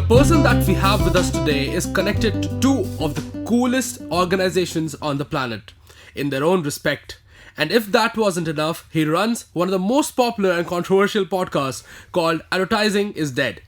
The person that we have with us today is connected to two of the coolest organizations on the planet in their own respect. And if that wasn't enough, he runs one of the most popular and controversial podcasts called Advertising is Dead.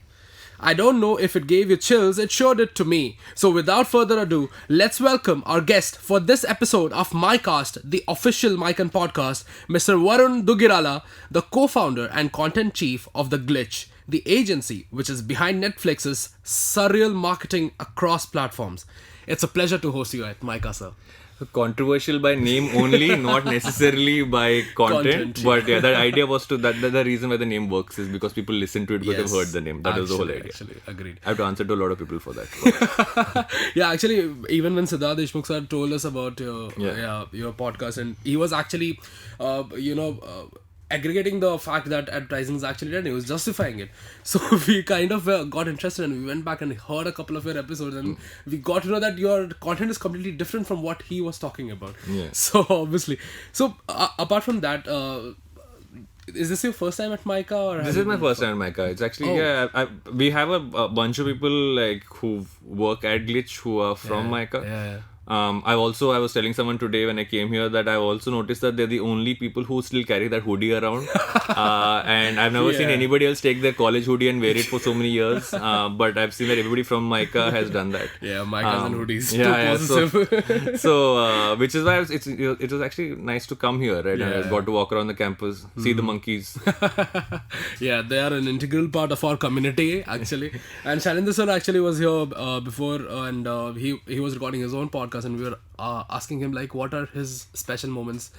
I don't know if it gave you chills, it sure did to me. So without further ado, let's welcome our guest for this episode of MICAST, the official MICA podcast, Mr. Varun Duggirala, the co-founder and content chief of The Glitch, the agency which is behind Netflix's surreal marketing across platforms. It's a pleasure to host you at MICA, sir. Controversial by name only, not necessarily by content. But yeah, that idea was to that the reason why the name works is because people listen to it because they've heard the name. That was the whole idea. Actually, agreed. I have to answer to a lot of people for that. Yeah, actually, even when Siddharth Deshmukh sir told us about your podcast, and he was actually, aggregating the fact that advertising is actually dead, he was justifying it. So we kind of got interested and we went back and heard a couple of your episodes and we got to know that your content is completely different from what he was talking about. Yeah. So obviously. So apart from that, is this your first time at MICA? Or this is my first time at MICA. It's actually, we have a bunch of people like who work at Glitch who are from MICA. Yeah. I was telling someone today when I came here that I've also noticed that they're the only people who still carry that hoodie around. And I've never seen anybody else take their college hoodie and wear it for so many years. But I've seen that everybody from MICA has done that. Yeah, MICAs and hoodies. Yeah, so which is why it was actually nice to come here, right? And I got to walk around the campus, see the monkeys. Yeah, they are an integral part of our community, actually. And Shalendra sir actually was here before and he was recording his own podcast. And we were asking him like what are his special moments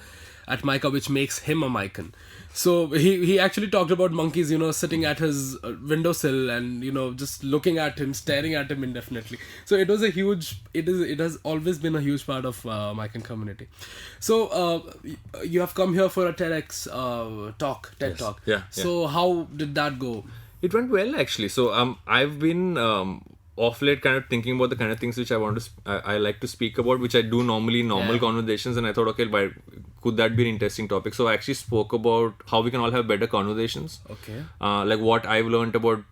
at MICA which makes him a MICAN. So he actually talked about monkeys, sitting at his windowsill and just looking at him, staring at him indefinitely. So it was it has always been a huge part of MICAN community. So you have come here for a TEDx TED talk. Yeah. So how did that go? It went well actually. So I've been off late kind of thinking about the kind of things which I like to speak about, which I do normally in normal conversations, and I thought, okay, could that be an interesting topic? So I actually spoke about how we can all have better conversations. Okay. Like what I've learned about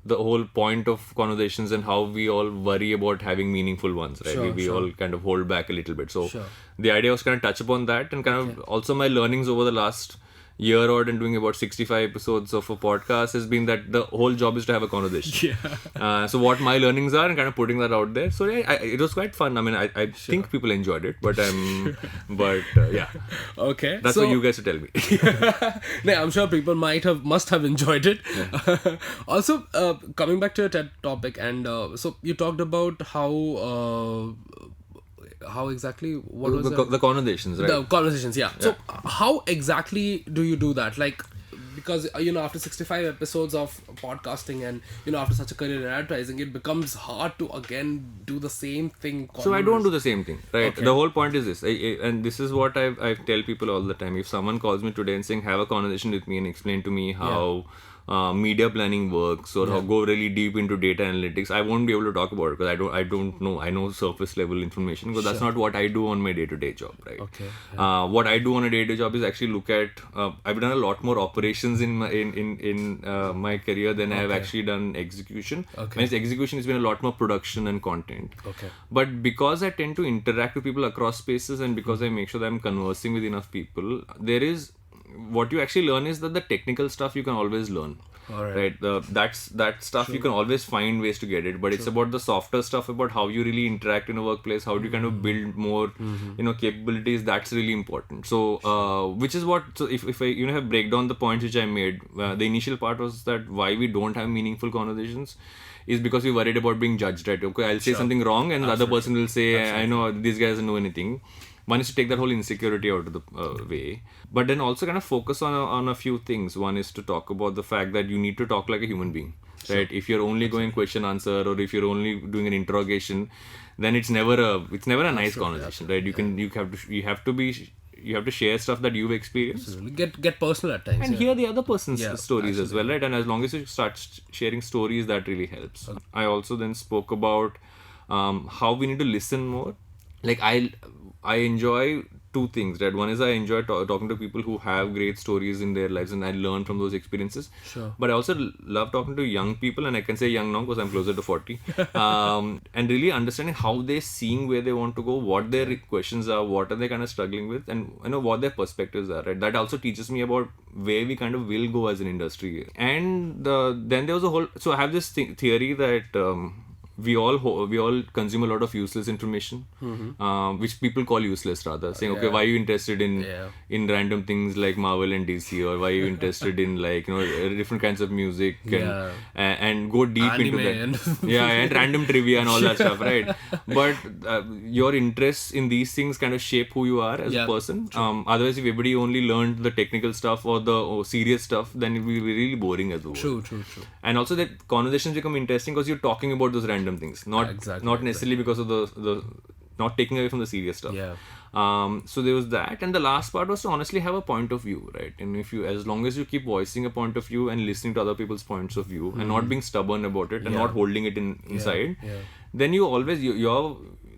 the whole point of conversations and how we all worry about having meaningful ones, right? We all kind of hold back a little bit. So the idea was kind of touch upon that and kind of also my learnings over the last year odd and doing about 65 episodes of a podcast has been that the whole job is to have a conversation. So what my learnings are and kind of putting that out there. So it was quite fun. I mean, I think people enjoyed it, but okay. That's what you guys to tell me. No, I'm sure people must have enjoyed it. Yeah. Also, coming back to your TED topic, and so you talked about how exactly what was the conversations, right? The conversations, yeah. So how exactly do you do that? Like, because after 65 episodes of podcasting and after such a career in advertising, it becomes hard to again do the same thing. So I don't do the same thing, right? Okay. The whole point is this, and this is what I tell people all the time. If someone calls me today and saying have a conversation with me and explain to me how media planning works or how go really deep into data analytics, I won't be able to talk about it because I don't know. I know surface level information because that's not what I do on my day-to-day job, right? Okay. What I do on a day-to-day job is actually look at I've done a lot more operations in my career than I have actually done execution. When it's execution, it's been a lot more production and content. Okay. But because I tend to interact with people across spaces and because I make sure that I'm conversing with enough people, what you actually learn is that the technical stuff you can always learn. Right? That stuff you can always find ways to get it, but it's about the softer stuff, about how you really interact in a workplace, how do you kind of build more capabilities. That's really important. So which is what, so if I have break down the points which I made, the initial part was that why we don't have meaningful conversations is because we're worried about being judged, right? Okay, I'll say something wrong and the other person will say, I know this guy doesn't know anything. One is to take that whole insecurity out of the way, but then also kind of focus on a few things. One is to talk about the fact that you need to talk like a human being, right? If you're only going question answer or if you're only doing an interrogation, then it's never a nice conversation, right? You have to share stuff that you've experienced. Absolutely. Get personal at times. And hear the other person's stories as well, right? And as long as you start sharing stories, that really helps. Okay. I also then spoke about how we need to listen more. Like I enjoy two things, right? One is I enjoy talking to people who have great stories in their lives, and I learn from those experiences. Sure. But I also love talking to young people, and I can say young now because I'm closer to 40, and really understanding how they're seeing where they want to go, what their questions are, what are they kind of struggling with, and what their perspectives are, right? That also teaches me about where we kind of will go as an industry. And then there was a whole, so I have this theory that we all consume a lot of useless information, which people call useless rather, saying, okay, why are you interested in random things like Marvel and DC, or why are you interested in like different kinds of music and go deep Anime into that, and random trivia and all that stuff, right? But your interests in these things kind of shape who you are as a person. Otherwise, if everybody only learned the technical stuff or the serious stuff, then it will be really boring as well. True. And also that conversations become interesting because you're talking about those random things, not necessarily because of the not taking away from the serious stuff. So there was that, and the last part was to honestly have a point of view, right? And if you, as long as you keep voicing a point of view and listening to other people's points of view and not being stubborn about it and not holding it inside, then you always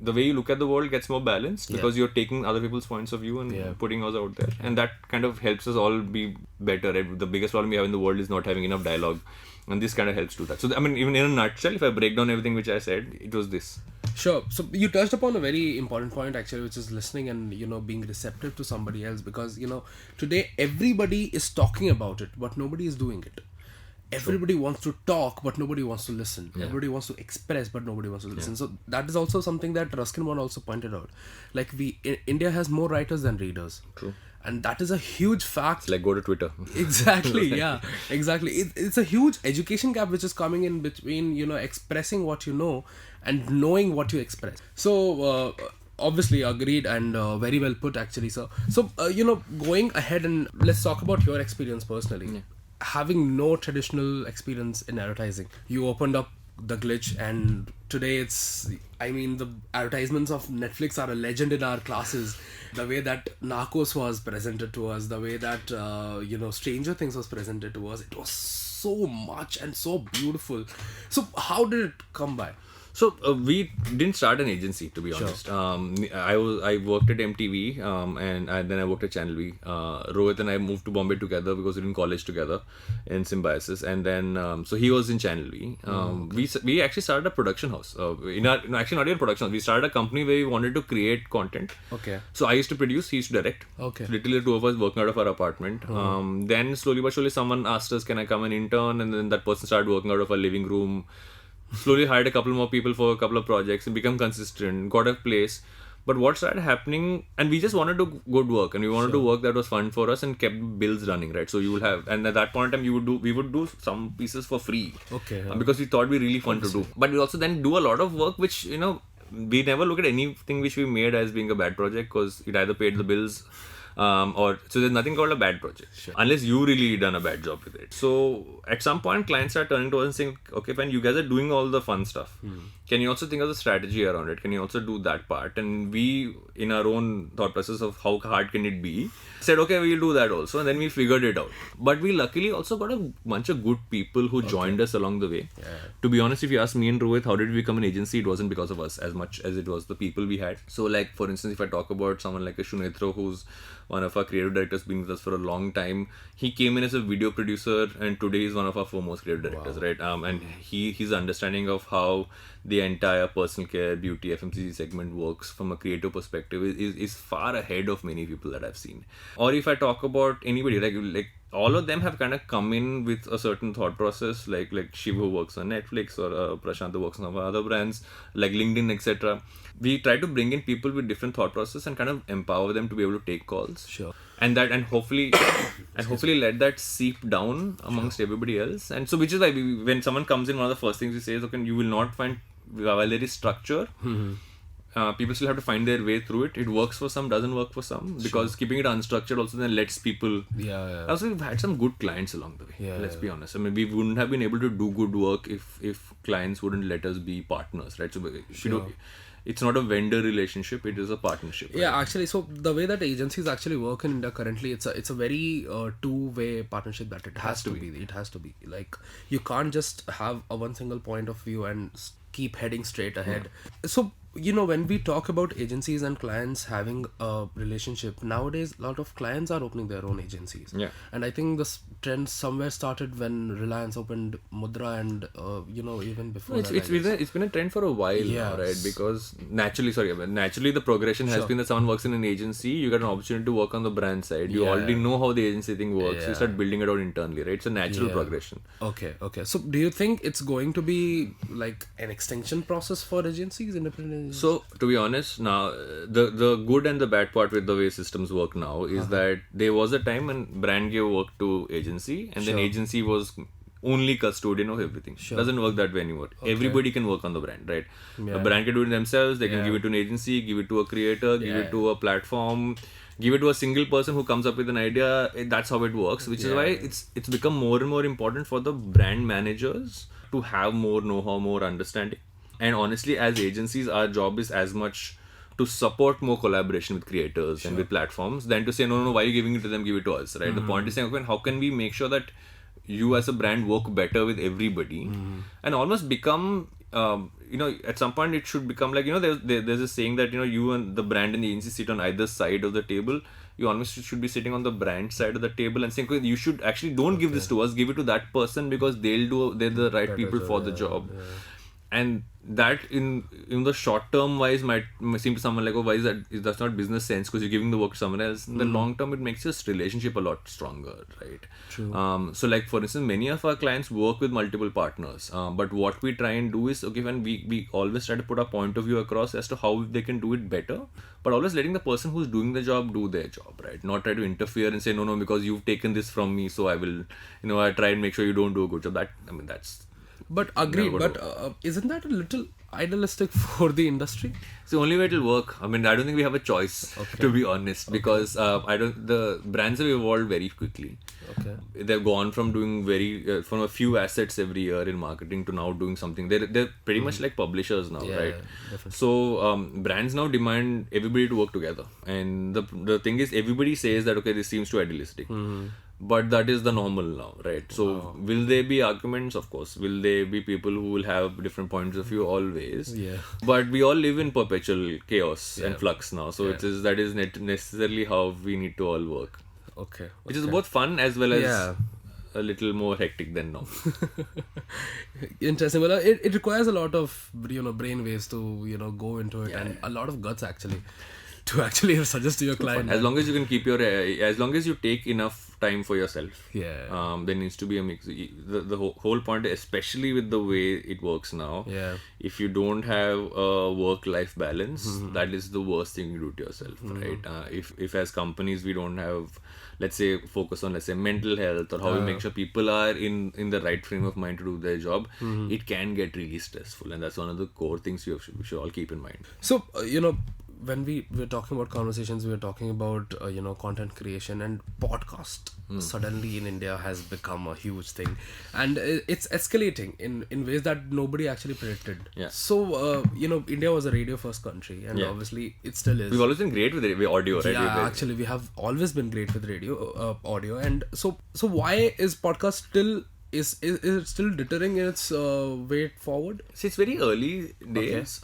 the way you look at the world gets more balanced because you're taking other people's points of view and putting us out there, and that kind of helps us all be better, right? The biggest problem we have in the world is not having enough dialogue, and this kind of helps do that. So I mean, even in a nutshell, if I break down everything which I said, it was this. Sure. So you touched upon a very important point actually, which is listening and being receptive to somebody else, because today everybody is talking about it but nobody is doing it. Everybody wants to talk but nobody wants to listen. Everybody wants to express but nobody wants to listen. So that is also something that Ruskin One also pointed out. Like India has more writers than readers. True. And that is a huge fact. It's like go to Twitter. Exactly, exactly. It's a huge education gap which is coming in between, expressing what you know and knowing what you express. So, obviously agreed and very well put actually. So going ahead and let's talk about your experience personally. Having no traditional experience in advertising, you opened up The Glitch, and today the advertisements of Netflix are a legend in our classes. The way that Narcos was presented to us, the way that Stranger Things was presented to us, it was so much and so beautiful. So how did it come by? So we didn't start an agency, to be honest. I worked at MTV and then I worked at Channel V. Rohit and I moved to Bombay together because we were in college together in Symbiosis, and then so he was in Channel V. We actually started a production house. Actually not even a production house. We started a company where we wanted to create content. Okay. So I used to produce, he used to direct. Okay. Literally the two of us working out of our apartment. Then slowly but surely someone asked us, can I come and intern? And then that person started working out of our living room. Slowly hired a couple more people for a couple of projects and become consistent, got a place. But what started happening, and we just wanted to good work, and we wanted to work that was fun for us and kept bills running, right? So you will have, and at that point in time, we would do some pieces for free, because we thought it'd be really fun to do. But we also then do a lot of work which we never look at anything which we made as being a bad project, because it either paid the bills. So there's nothing called a bad project unless you really done a bad job with it. So at some point clients start turning to us and saying, okay, fine, you guys are doing all the fun stuff. Can you also think of the strategy around it? Can you also do that part? And we, in our own thought process of how hard can it be, said, okay, we'll do that also. And then we figured it out. But we luckily also got a bunch of good people who joined us along the way. To be honest, if you ask me and Rohit, how did we become an agency? It wasn't because of us as much as it was the people we had. So like, for instance, if I talk about someone like a Shunetro, who's one of our creative directors, been with us for a long time. He came in as a video producer, and today he's one of our foremost creative directors, right? And his understanding of how the entire personal care, beauty, FMCG segment works from a creative perspective is far ahead of many people that I've seen. Or if I talk about anybody, like all of them have kind of come in with a certain thought process, like Shiv, who works on Netflix, or Prashant, who works on some other brands like LinkedIn, etc. We try to bring in people with different thought process and kind of empower them to be able to take calls. And hopefully let that seep down amongst everybody else. And so, which is why when someone comes in, one of the first things we say is, okay, you will not find, while there is structure, people still have to find their way through it. It works for some, doesn't work for some, because keeping it unstructured also then lets people. Also, we've had some good clients along the way. Let's be honest. I mean, we wouldn't have been able to do good work if clients wouldn't let us be partners, right? So it's not a vendor relationship; it is a partnership. Right? Yeah, actually, so the way that agencies actually work in India currently, it's a very two-way partnership that it has to be. It has to be. Like, you can't just have a one single point of view and keep heading straight ahead. So when we talk about agencies and clients having a relationship, nowadays a lot of clients are opening their own agencies. Yeah. And I think this trend somewhere started when Reliance opened Mudra, and even before that. It's been a trend for a while now, right? Because naturally the progression has been that someone works in an agency, you get an opportunity to work on the brand side. You already know how the agency thing works. You start building it out internally, right? It's a natural progression. Okay. So do you think it's going to be like an extension process for agencies, independent agencies? So, to be honest, now the good and the bad part with the way systems work now is that there was a time when brand gave work to agency, and then agency was only custodian of everything. Doesn't work that way anymore. Everybody can work on the brand, right? The brand can do it themselves. They can give it to an agency, give it to a creator, give it to a platform, give it to a single person who comes up with an idea. That's how it works, which is why it's become more and more important for the brand managers to have more know-how, more understanding. And honestly, as agencies, our job is as much to support more collaboration with creators and with platforms than to say, no, why are you giving it to them, give it to us, right? The point is saying, okay, how can we make sure that you as a brand work better with everybody and almost become, at some point it should become like, there's a saying that, you and the brand and the agency sit on either side of the table. You almost should be sitting on the brand side of the table and saying, okay, you should actually don't give this to us, give it to that person because they're the right people for the job. And that in the short term wise might seem to someone like, oh, why is that's not business sense because you're giving the work to someone else. In the long term, it makes this relationship a lot stronger, right? True. So like for instance, many of our clients work with multiple partners, but what we try and do is, okay, when we always try to put our point of view across as to how they can do it better, but always letting the person who's doing the job do their job, right? Not try to interfere and say, no, because you've taken this from me, so I will, I try and make sure you don't do a good job. That's But agreed, but isn't that a little idealistic for the industry? It's the only way it'll work. I don't think we have a choice, to be honest, because the brands have evolved very quickly. Okay. They've gone from doing from a few assets every year in marketing to now doing something. They're pretty much like publishers now, right? Definitely. So brands now demand everybody to work together. And the thing is, everybody says that, okay, this seems too idealistic. But that is the normal now, right? So will there be arguments? Of course. Will there be people who will have different points of view? Always. Yeah. But we all live in perpetual chaos and flux now. So that is necessarily how we need to all work. Okay. Which is both fun as well as a little more hectic than now. Interesting. Well, it requires a lot of brain waves to go into it, and a lot of guts actually to actually suggest to your client. As long as you can keep as long as you take enough time for yourself. There needs to be a mix. The whole point, especially with the way it works now. If you don't have a work-life balance, that is the worst thing you do to yourself, right? If as companies we don't have, let's say, focus on, let's say, mental health or how we make sure people are in the right frame of mind to do their job, it can get really stressful, and that's one of the core things we should all keep in mind. So when we were talking about conversations, we were talking about content creation, and podcast suddenly in India has become a huge thing, and it's escalating in ways that nobody actually predicted. So India was a radio first country, and obviously it still is. We've always been great with audio, right? Actually we have always been great with radio audio, and so why is podcast still is it still deterring in its way forward? See, it's very early days.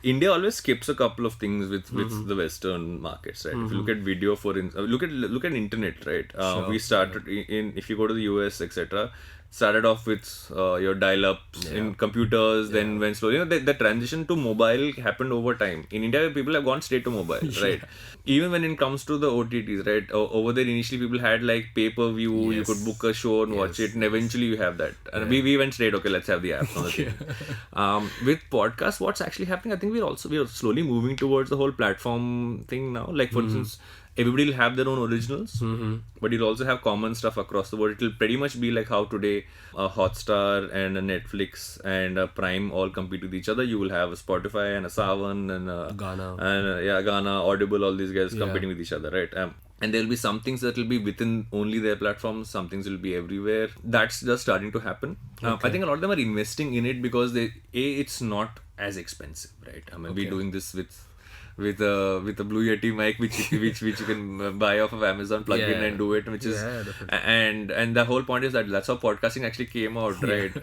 India always skips a couple of things with the Western markets, right? If you look at video, look at internet, right? We started if you go to the US, etc. Started off with your dial-ups in computers, then went slowly. The transition to mobile happened over time. In India, people have gone straight to mobile, right? Even when it comes to the OTTs, right? Over there, initially people had like pay-per-view, you could book a show and watch it, and eventually you have that. And we went straight, okay, let's have the app on the thing. With podcasts, what's actually happening? I think we are slowly moving towards the whole platform thing now. Like for instance, everybody will have their own originals, but you'll also have common stuff across the board. It'll pretty much be like how today a Hotstar and a Netflix and a Prime all compete with each other. You will have a Spotify and a Saavn and a Gaana, Audible, all these guys competing with each other, right? And there'll be some things that will be within only their platforms, some things will be everywhere. That's just starting to happen. I think a lot of them are investing in it because it's not as expensive, right? We're doing this with with a Blue Yeti mic, which you can buy off of Amazon, plug in and do it, which is and the whole point is that's how podcasting actually came out, right?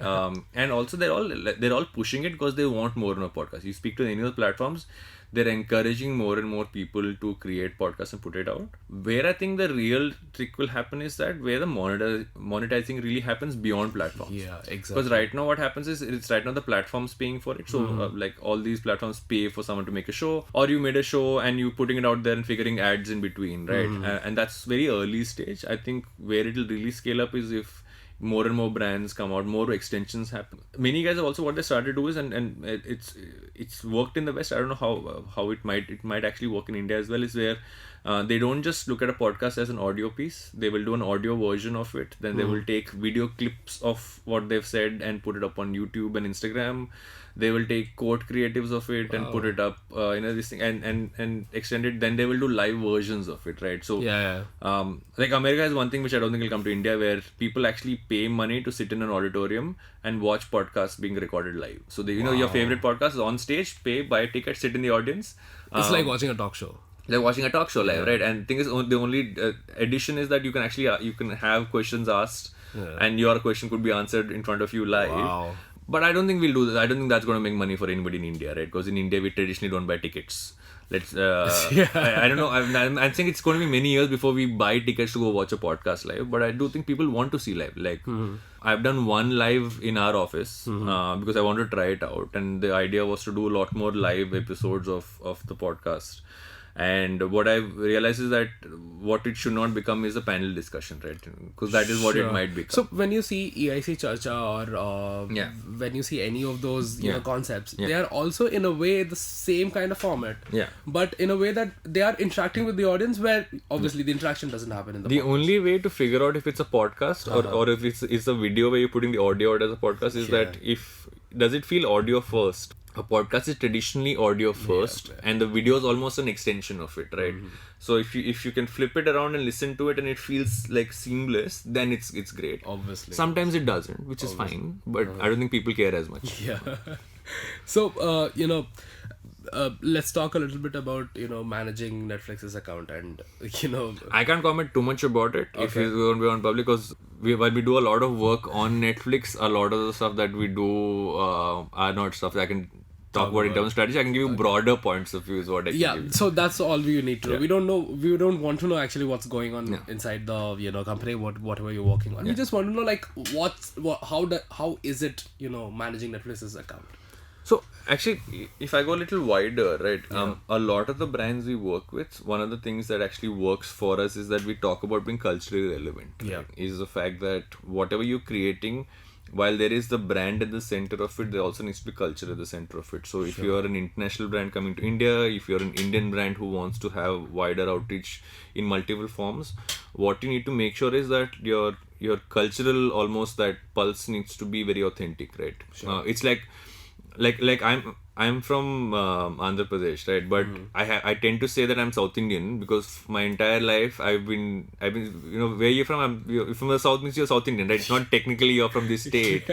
And also they're all pushing it because they want more and more podcasts. You speak to any of the platforms, they're encouraging more and more people to create podcasts and put it out. Where I think the real trick will happen is that where the monetizing really happens beyond platforms. Yeah, exactly. Because right now what happens is it's right now the platforms paying for it. So like all these platforms pay for someone to make a show, or you made a show and you putting it out there and figuring ads in between, right? And that's very early stage. I think where it'll really scale up is if more and more brands come out, more extensions happen. Many guys have also what they started to do is, and it's worked in the West. I don't know how it might actually work in India as well. Is where they don't just look at a podcast as an audio piece. They will do an audio version of it. Then they will take video clips of what they've said and put it up on YouTube and Instagram. They will take quote creatives of it and put it up, this thing and extend it. Then they will do live versions of it, right? So, like America is one thing which I don't think will come to India, where people actually pay money to sit in an auditorium and watch podcasts being recorded live. So, your favorite podcast is on stage, pay, buy a ticket, sit in the audience. It's like watching a talk show. They're watching a talk show live, right? And the thing is, the only addition is that you can actually you can have questions asked, and your question could be answered in front of you live. Wow. But I don't think we'll do that. I don't think that's going to make money for anybody in India, right? Because in India, we traditionally don't buy tickets. I don't know. I think it's going to be many years before we buy tickets to go watch a podcast live. But I do think people want to see live. Like, I've done one live in our office because I wanted to try it out. And the idea was to do a lot more live episodes of the podcast. And what I realized is that what it should not become is a panel discussion, right? Because that is what it might become. So when you see EIC Charcha or when you see any of those concepts, they are also in a way the same kind of format. Yeah. But in a way that they are interacting with the audience, where obviously the interaction doesn't happen in the podcast. Only way to figure out if it's a podcast or if it's a video where you're putting the audio out as a podcast is that does it feel audio first? A podcast is traditionally audio first, and the video is almost an extension of it, right? So if you can flip it around and listen to it and it feels like seamless, then it's great. Obviously. Sometimes it doesn't, which is fine, but I don't think people care as much. Yeah. So let's talk a little bit about managing Netflix's account, and I can't comment too much about it if it's going to be on public, because while we do a lot of work on Netflix, a lot of the stuff that we do are not stuff that I can talk about in terms of strategy. I can give you broader points of view is what I can give you. So that's all we need to know. We don't want to know actually what's going on inside the company, whatever you're working on. We just want to know like how is it managing Netflix's account. So actually, if I go a little wider, right, a lot of the brands we work with, one of the things that actually works for us is that we talk about being culturally relevant. Right? Is the fact that whatever you're creating, while there is the brand at the center of it, there also needs to be culture at the center of it. So if you're an international brand coming to India, if you're an Indian brand who wants to have wider outreach in multiple forms, what you need to make sure is that your cultural, almost that pulse needs to be very authentic, right? It's like I'm from Andhra Pradesh, right? But I tend to say that I'm South Indian because my entire life I've been where you're from. You're from the South means you're South Indian, right? It's not technically you're from this state.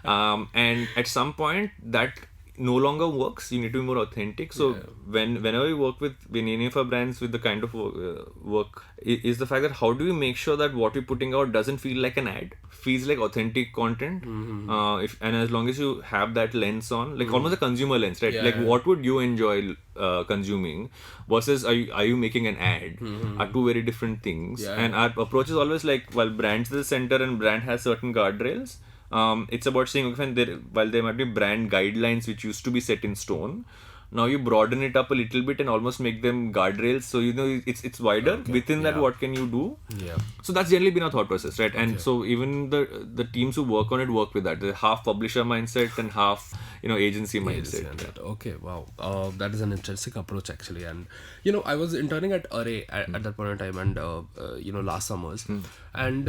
And at some point that no longer works. You need to be more authentic. So whenever we work with any of our brands with the kind of work is the fact that how do we make sure that what we're putting out doesn't feel like an ad, feels like authentic content. And as long as you have that lens on, like almost a consumer lens, right? What would you enjoy consuming versus are you making an ad are two very different things. And our approach is always like, while brand's the center and brand has certain guardrails, it's about saying, okay, while there might be brand guidelines which used to be set in stone, now you broaden it up a little bit and almost make them guardrails. So it's wider. Within that, what can you do? So that's generally been our thought process, right? And so even the teams who work on it work with that. They're half publisher mindset and half agency mindset. Okay, wow. That is an interesting approach actually. And I was interning at Array at that point in time, and last summers, and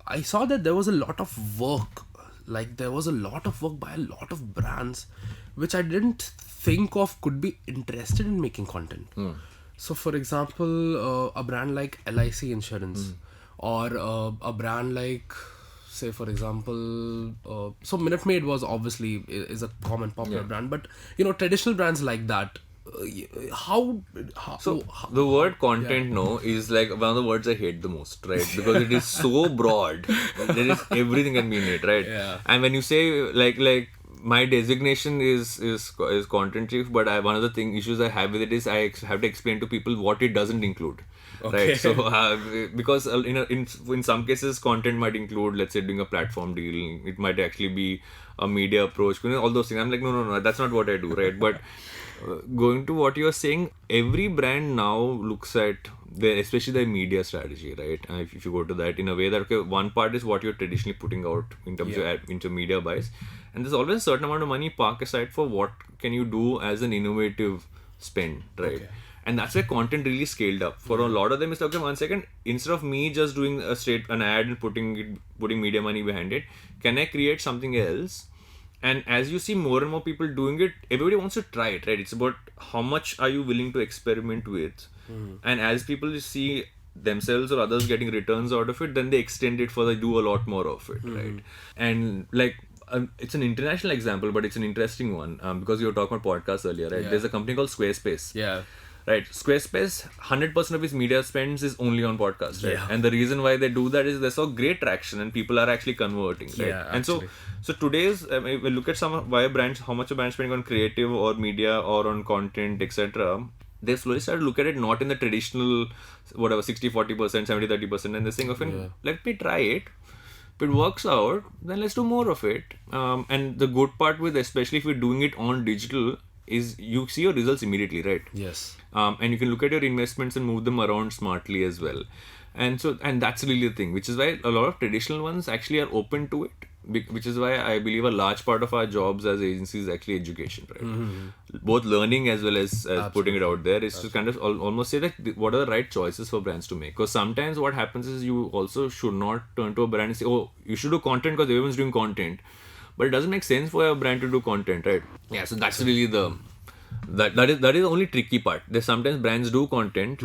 I saw that there was a lot of work. Like there was a lot of work by a lot of brands which I didn't think of could be interested in making content. So for example, a brand like LIC Insurance or a brand like, say for example, so Minute Maid was obviously is a common popular brand, but traditional brands like that, how the word content is like one of the words I hate the most, right? Because it is so broad. There is everything can be in it, right? Yeah. And when you say like my designation is content chief, but one of the issues I have with it is I have to explain to people what it doesn't include. Okay. Right, so because in some cases content might include, let's say, doing a platform deal. It might actually be a media approach, all those things. I'm like, no, that's not what I do, right? But going to what you're saying, every brand now looks at especially their media strategy, right? If you go to that in a way that, okay, one part is what you're traditionally putting out in terms of into media buys, and there's always a certain amount of money park aside for what can you do as an innovative spend, right? Okay. And that's where content really scaled up. For a lot of them, it's okay, 1 second, instead of me just doing an ad and putting media money behind it, can I create something else? And as you see more and more people doing it, everybody wants to try it, right? It's about how much are you willing to experiment with. And as people see themselves or others getting returns out of it, then they extend it further, do a lot more of it, right? And like, it's an international example, but it's an interesting one, because you were talking about podcasts earlier, right? Yeah. There's a company called Squarespace. Yeah. Right, Squarespace, 100% of its media spends is only on podcasts, right? Yeah. And the reason why they do that is they saw great traction and people are actually converting, right? Yeah, and so today's, we look at how much a brand spending on creative or media or on content, etc. They slowly started to look at it not in the traditional, 60-40%, 70-30%, and they're saying, okay, let me try it. If it works out, then let's do more of it. And the good part with, especially if you're doing it on digital, is you see your results immediately, right? Yes. And you can look at your investments and move them around smartly as well. And that's really the thing, which is why a lot of traditional ones actually are open to it, which is why I believe a large part of our jobs as agencies is actually education, right? Both learning as well as putting it out there is to kind of almost say that what are the right choices for brands to make. Because sometimes what happens is you also should not turn to a brand and say, oh, you should do content because everyone's doing content. But it doesn't make sense for a brand to do content, right? Yeah, so that's really that is the only tricky part. There's sometimes brands do content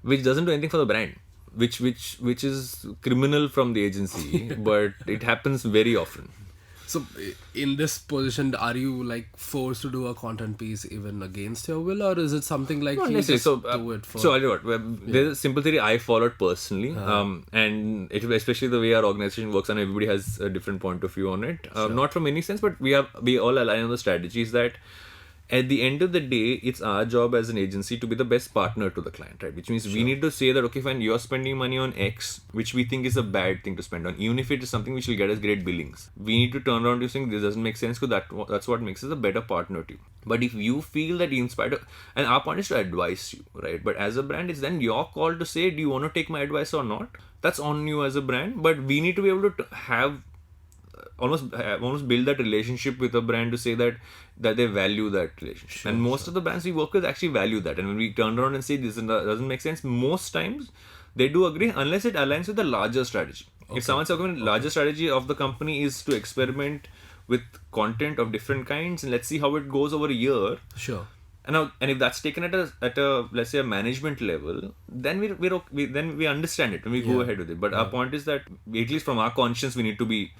which doesn't do anything for the brand, which is criminal from the agency, but it happens very often. So in this position, are you like forced to do a content piece even against your will, or is it something like you just do it for? So I'll tell you what, there's a simple theory I followed personally, and especially the way our organization works, and everybody has a different point of view on it. Not from any sense, but we all align on the strategies that at the end of the day, it's our job as an agency to be the best partner to the client, right? Which means we need to say that, okay, fine, you're spending money on X, which we think is a bad thing to spend on, even if it is something which will get us great billings. We need to turn around to saying this doesn't make sense, because that's what makes us a better partner to you. But if you feel that in spite of, and our point is to advise you, right? But as a brand, it's then your call to say, do you want to take my advice or not? That's on you as a brand, but we need to be able to have almost build that relationship with a brand to say that they value that relationship. And most of the brands we work with actually value that. And when we turn around and say this doesn't make sense, most times they do agree unless it aligns with the larger strategy. Okay. If someone says, okay, larger strategy of the company is to experiment with content of different kinds and let's see how it goes over a year. Sure. And if that's taken at a let's say a management level, then we understand it and we go ahead with it. But our point is that at least from our conscience, we need to be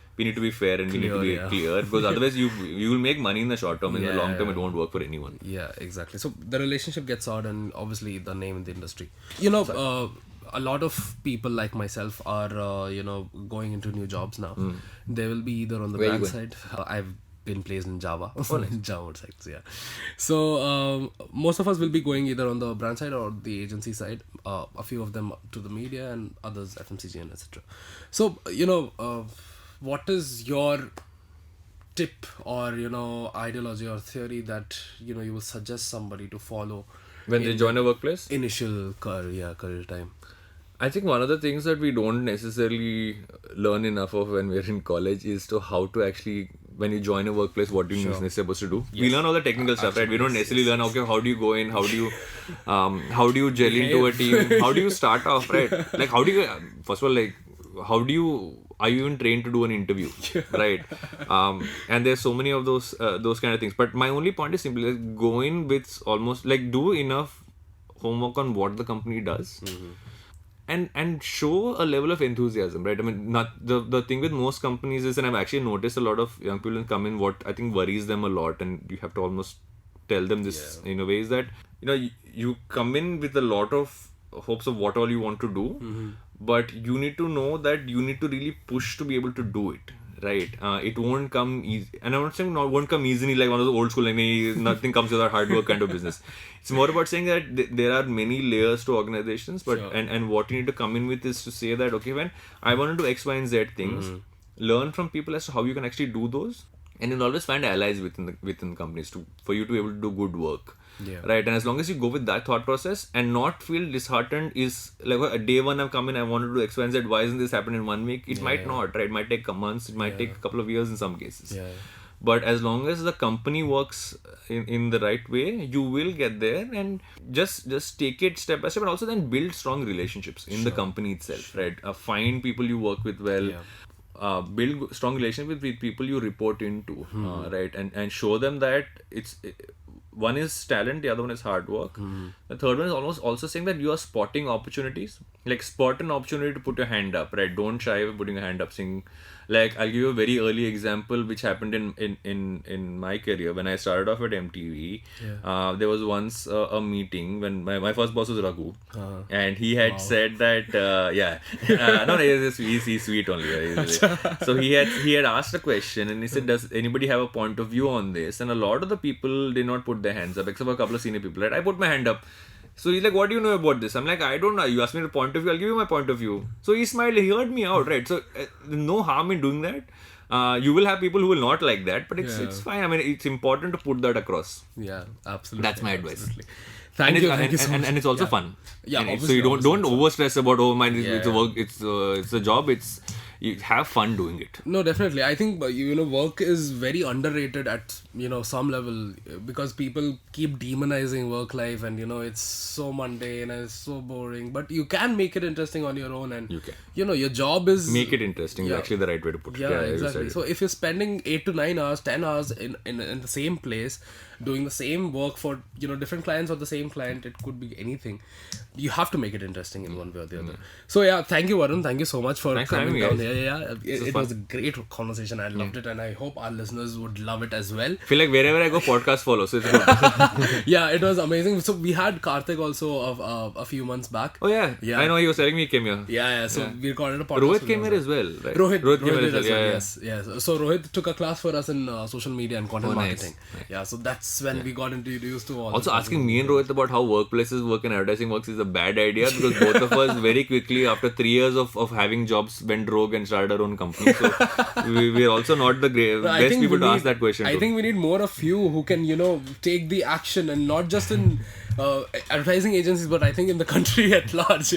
fair and we need to be clear, because otherwise you will make money in the short term. In the long term, it won't work for anyone. Yeah, exactly. So the relationship gets out, and obviously the name in the industry. A lot of people like myself are going into new jobs now. They will be either on the brand side. I've been placed in Java. Java sites, yeah. So most of us will be going either on the brand side or the agency side. A few of them to the media and others FMCG and etc. So what is your tip or ideology or theory that you will suggest somebody to follow when they join a workplace? Initial career time. I think one of the things that we don't necessarily learn enough of when we're in college is to how to actually, when you join a workplace, what you are supposed to do. Yes. We learn all the technical stuff, right? We don't necessarily learn, okay, how do you go in, how do you gel into a team, how do you start off, right? Like, how do you, first of all, like, are you even trained to do an interview, right? And there's so many of those kind of things. But my only point is simply like, go in with almost, like, do enough homework on what the company does. And show a level of enthusiasm, right? I mean, not the thing with most companies is, and I've actually noticed a lot of young people come in, what I think worries them a lot, and you have to almost tell them this in a way is that, you come in with a lot of hopes of what all you want to do, but you need to know that you need to really push to be able to do it. Right, it won't come easy, and I'm not saying it won't come easily like one of those old school, nothing comes without hard work kind of business. It's more about saying that there are many layers to organizations, but and what you need to come in with is to say that, okay, when I want to do X, Y, and Z things, learn from people as to how you can actually do those, and you'll always find allies within the companies for you to be able to do good work. Right, and as long as you go with that thought process and not feel disheartened, is like a day one I've come in, I want to do X, Y, and Z. Why isn't this happening in 1 week? It might not, right? It might take months. It might take a couple of years in some cases. But as long as the company works in the right way, you will get there, and just take it step by step, and also then build strong relationships in the company itself, right? Find people you work with well. Build strong relationship with people you report into, right? And show them that one is talent, the other one is hard work. The third one is almost also saying that you are spotting opportunities. Like, spot an opportunity to put your hand up, right? Don't shy away putting your hand up. Saying, like, I'll give you a very early example which happened in my career when I started off at MTV. There was once a meeting when my first boss was Raghu, and he had said that no, he's sweet only. So he had asked a question, and he said, does anybody have a point of view on this? And a lot of the people did not put their hands up, except for a couple of senior people. Right? I put my hand up. So he's like, what do you know about this? I'm like, I don't know. You asked me the point of view, I'll give you my point of view. So he smiled, he heard me out, right? So no harm in doing that. You will have people who will not like that, but it's fine. I mean, it's important to put that across. Yeah, absolutely. That's my advice. Thank you so much. And it's also fun. Yeah, so you don't over stress about, it's a work, it's a job. You have fun doing it. No, definitely. I think work is very underrated at some level, because people keep demonizing work life, and it's so mundane and it's so boring. But you can make it interesting on your own, and you can. Your job is make it interesting. Is actually the right way to put it. Yeah, exactly. So if you're spending 8 to 9 hours, 10 hours in the same place, doing the same work for different clients or the same client, it could be anything. You have to make it interesting in one way or the other. So yeah, thank you, Varun. Thank you so much for coming down here. Yeah, it was a great conversation. I loved it, and I hope our listeners would love it as well. I feel like wherever I go, podcast follow. So it's good. Yeah, it was amazing. So we had Karthik also a few months back. Oh yeah. I know he was telling me he came here. Yeah. So we recorded a podcast. Rohit came here as well, right? Rohit came here as well. Yes. So Rohit took a class for us in social media and content marketing. Nice. Yeah. So that's when we got introduced to all. Also, asking me and Rohit about how workplaces work and advertising works is a bad idea, because both of us very quickly, after 3 years of having jobs, went rogue and started our own company. So we're also not the best people to ask that question. I think we need more of you who can take the action, and not just in advertising agencies, but I think in the country at large.